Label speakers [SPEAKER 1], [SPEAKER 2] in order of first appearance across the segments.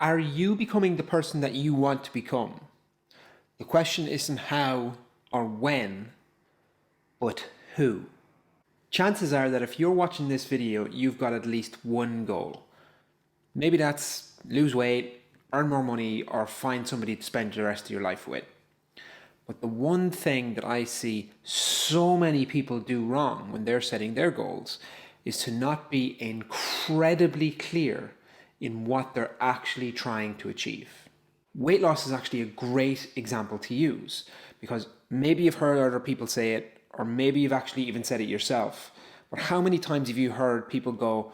[SPEAKER 1] Are you becoming the person that you want to become? The question isn't how or when, but who. Chances are that if you're watching this video, you've got at least one goal. Maybe that's lose weight, earn more money, or find somebody to spend the rest of your life with. But the one thing that I see so many people do wrong when they're setting their goals is to not be incredibly clear in what they're actually trying to achieve. Weight loss is actually a great example to use because maybe you've heard other people say it, or maybe you've actually even said it yourself. But how many times have you heard people go,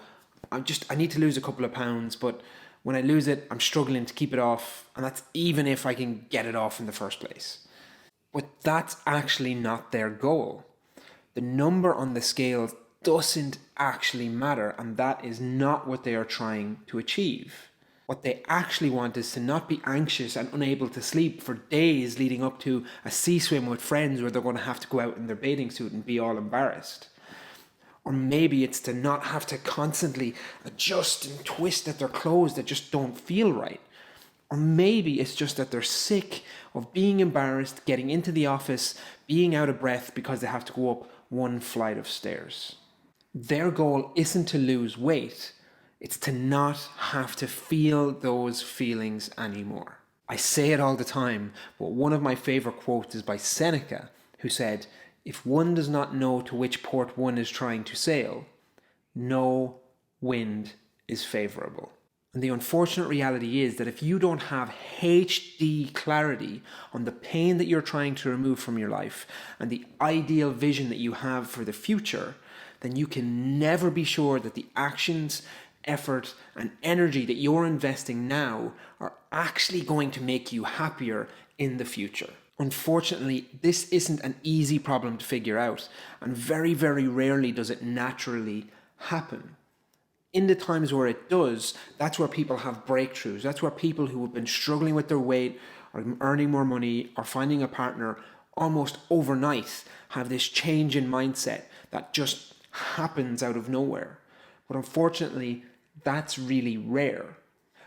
[SPEAKER 1] I need to lose a couple of pounds, but when I lose it, I'm struggling to keep it off, and that's even if I can get it off in the first place. But that's actually not their goal. The number on the scale doesn't actually matter, and that is not what they are trying to achieve. What they actually want is to not be anxious and unable to sleep for days leading up to a sea swim with friends where they're going to have to go out in their bathing suit and be all embarrassed. Or maybe it's to not have to constantly adjust and twist at their clothes that just don't feel right. Or maybe it's just that they're sick of being embarrassed, getting into the office, being out of breath because they have to go up one flight of stairs. Their goal isn't to lose weight, it's to not have to feel those feelings anymore. I say it all the time, but one of my favorite quotes is by Seneca, who said, "If one does not know to which port one is trying to sail, no wind is favorable." And the unfortunate reality is that if you don't have HD clarity on the pain that you're trying to remove from your life and the ideal vision that you have for the future, then you can never be sure that the actions, effort, and energy that you're investing now are actually going to make you happier in the future. Unfortunately, this isn't an easy problem to figure out, and very, very rarely does it naturally happen. In the times where it does, that's where people have breakthroughs. That's where people who have been struggling with their weight or earning more money or finding a partner almost overnight have this change in mindset that just happens out of nowhere. But unfortunately, that's really rare.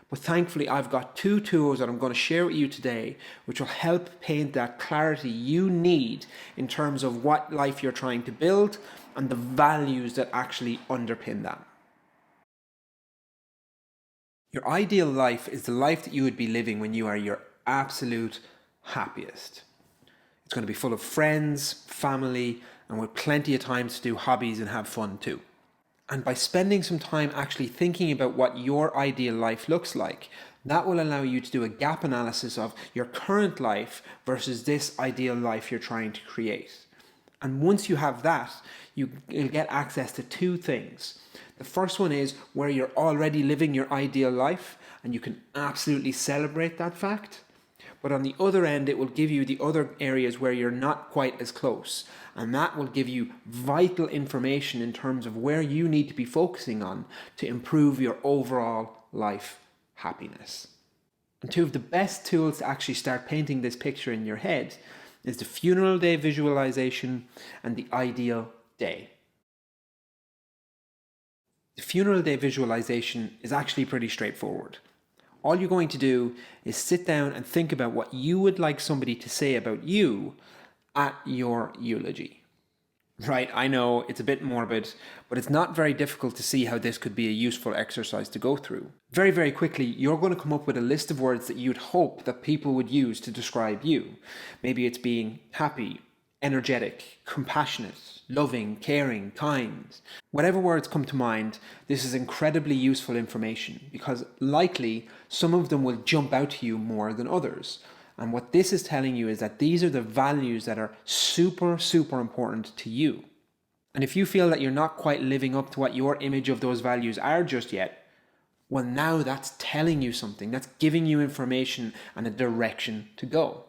[SPEAKER 1] But thankfully, I've got two tools that I'm going to share with you today, which will help paint that clarity you need in terms of what life you're trying to build and the values that actually underpin that. Your ideal life is the life that you would be living when you are your absolute happiest. It's going to be full of friends, family, and with plenty of time to do hobbies and have fun too. And by spending some time actually thinking about what your ideal life looks like, that will allow you to do a gap analysis of your current life versus this ideal life you're trying to create. And once you have that, you'll get access to two things. The first one is where you're already living your ideal life, and you can absolutely celebrate that fact. But on the other end, it will give you the other areas where you're not quite as close. And that will give you vital information in terms of where you need to be focusing on to improve your overall life happiness. And two of the best tools to actually start painting this picture in your head is the funeral day visualization and the ideal day. The funeral day visualization is actually pretty straightforward. All you're going to do is sit down and think about what you would like somebody to say about you at your eulogy. Right, I know it's a bit morbid, but it's not very difficult to see how this could be a useful exercise to go through. Very, very quickly, you're going to come up with a list of words that you'd hope that people would use to describe you. Maybe it's being happy, energetic, compassionate, loving, caring, kind. Whatever words come to mind, this is incredibly useful information because likely some of them will jump out to you more than others. And what this is telling you is that these are the values that are super, super important to you. And if you feel that you're not quite living up to what your image of those values are just yet, well, now that's telling you something. That's giving you information and a direction to go.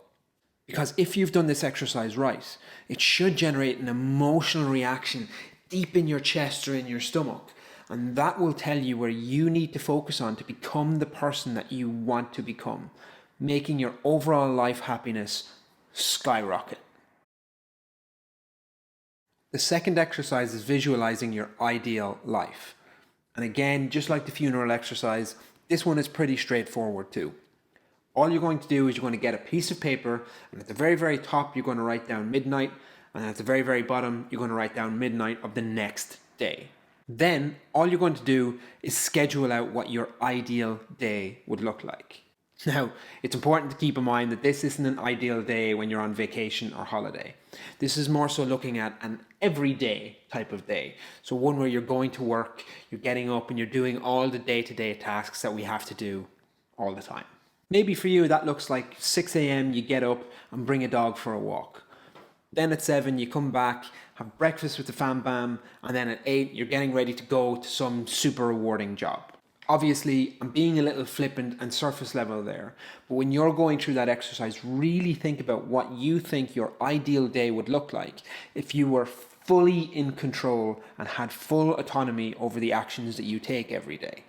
[SPEAKER 1] Because if you've done this exercise right, it should generate an emotional reaction deep in your chest or in your stomach. And that will tell you where you need to focus on to become the person that you want to become, making your overall life happiness skyrocket. The second exercise is visualizing your ideal life. And again, just like the funeral exercise, this one is pretty straightforward too. All you're going to do is you're going to get a piece of paper, and at the very, very top, you're going to write down midnight, and at the very, very bottom, you're going to write down midnight of the next day. Then all you're going to do is schedule out what your ideal day would look like. Now, it's important to keep in mind that this isn't an ideal day when you're on vacation or holiday. This is more so looking at an everyday type of day. So one where you're going to work, you're getting up and you're doing all the day-to-day tasks that we have to do all the time. Maybe for you that looks like 6 a.m. you get up and bring a dog for a walk. Then at 7 you come back, have breakfast with the fam bam, and then at 8 you're getting ready to go to some super rewarding job. Obviously, I'm being a little flippant and surface level there, but when you're going through that exercise, really think about what you think your ideal day would look like if you were fully in control and had full autonomy over the actions that you take every day.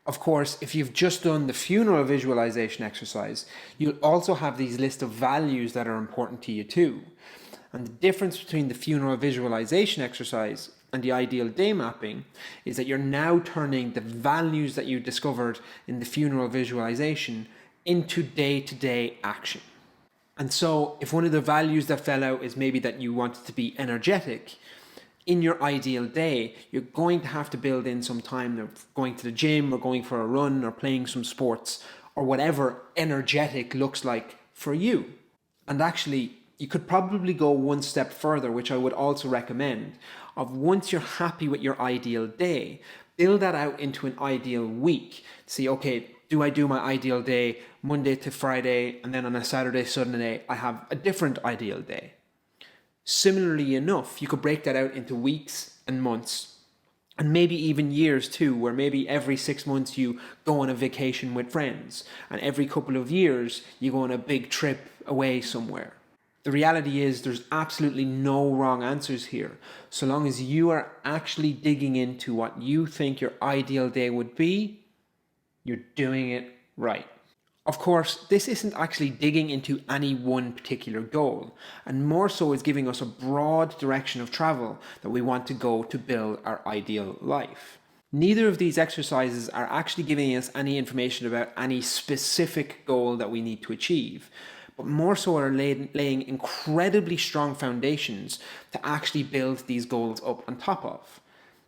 [SPEAKER 1] Of course, if you've just done the funeral visualization exercise, you'll also have these list of values that are important to you too. And the difference between the funeral visualization exercise and the ideal day mapping is that you're now turning the values that you discovered in the funeral visualization into day-to-day action. And so if one of the values that fell out is maybe that you wanted to be energetic, in your ideal day, you're going to have to build in some time of going to the gym or going for a run or playing some sports or whatever energetic looks like for you. And actually, you could probably go one step further, which I would also recommend, of once you're happy with your ideal day, build that out into an ideal week. See, okay, do I do my ideal day Monday to Friday, and then on a Saturday, Sunday, I have a different ideal day? Similarly enough, you could break that out into weeks and months, and maybe even years too, where maybe every 6 months you go on a vacation with friends, and every couple of years you go on a big trip away somewhere. The reality is there's absolutely no wrong answers here, so long as you are actually digging into what you think your ideal day would be, you're doing it right. Of course, this isn't actually digging into any one particular goal, and more so is giving us a broad direction of travel that we want to go to build our ideal life. Neither of these exercises are actually giving us any information about any specific goal that we need to achieve, but more so are laying incredibly strong foundations to actually build these goals up on top of.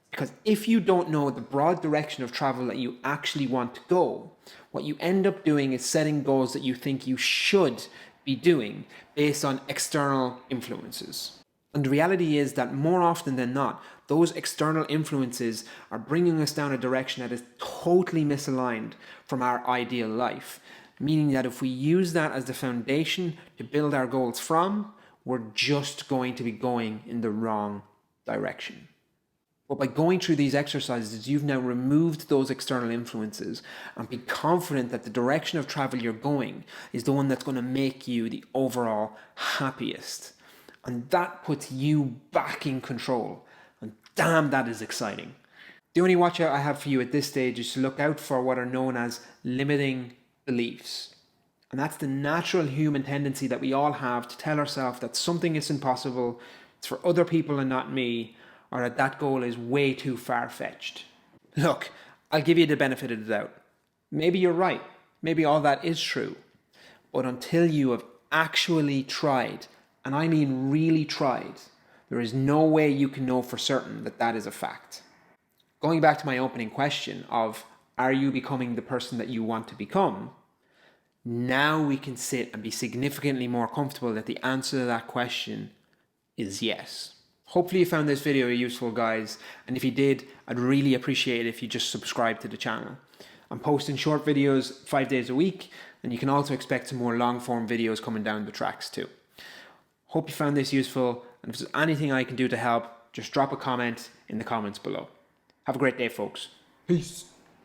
[SPEAKER 1] Because if you don't know the broad direction of travel that you actually want to go, what you end up doing is setting goals that you think you should be doing based on external influences. And the reality is that more often than not, those external influences are bringing us down a direction that is totally misaligned from our ideal life. Meaning that if we use that as the foundation to build our goals from, we're just going to be going in the wrong direction. But by going through these exercises, you've now removed those external influences and be confident that the direction of travel you're going is the one that's going to make you the overall happiest. And that puts you back in control. And damn, that is exciting. The only watch out I have for you at this stage is to look out for what are known as limiting beliefs. And that's the natural human tendency that we all have to tell ourselves that something is impossible, it's for other people and not me, or that that goal is way too far-fetched. Look, I'll give you the benefit of the doubt. Maybe you're right. Maybe all that is true. But until you have actually tried, and I mean really tried, there is no way you can know for certain that that is a fact. Going back to my opening question of, are you becoming the person that you want to become? Now we can sit and be significantly more comfortable that the answer to that question is yes. Hopefully you found this video useful, guys, and if you did, I'd really appreciate it if you just subscribe to the channel. I'm posting short videos 5 days a week, and you can also expect some more long-form videos coming down the tracks too. Hope you found this useful, and if there's anything I can do to help, just drop a comment in the comments below. Have a great day, folks. Peace.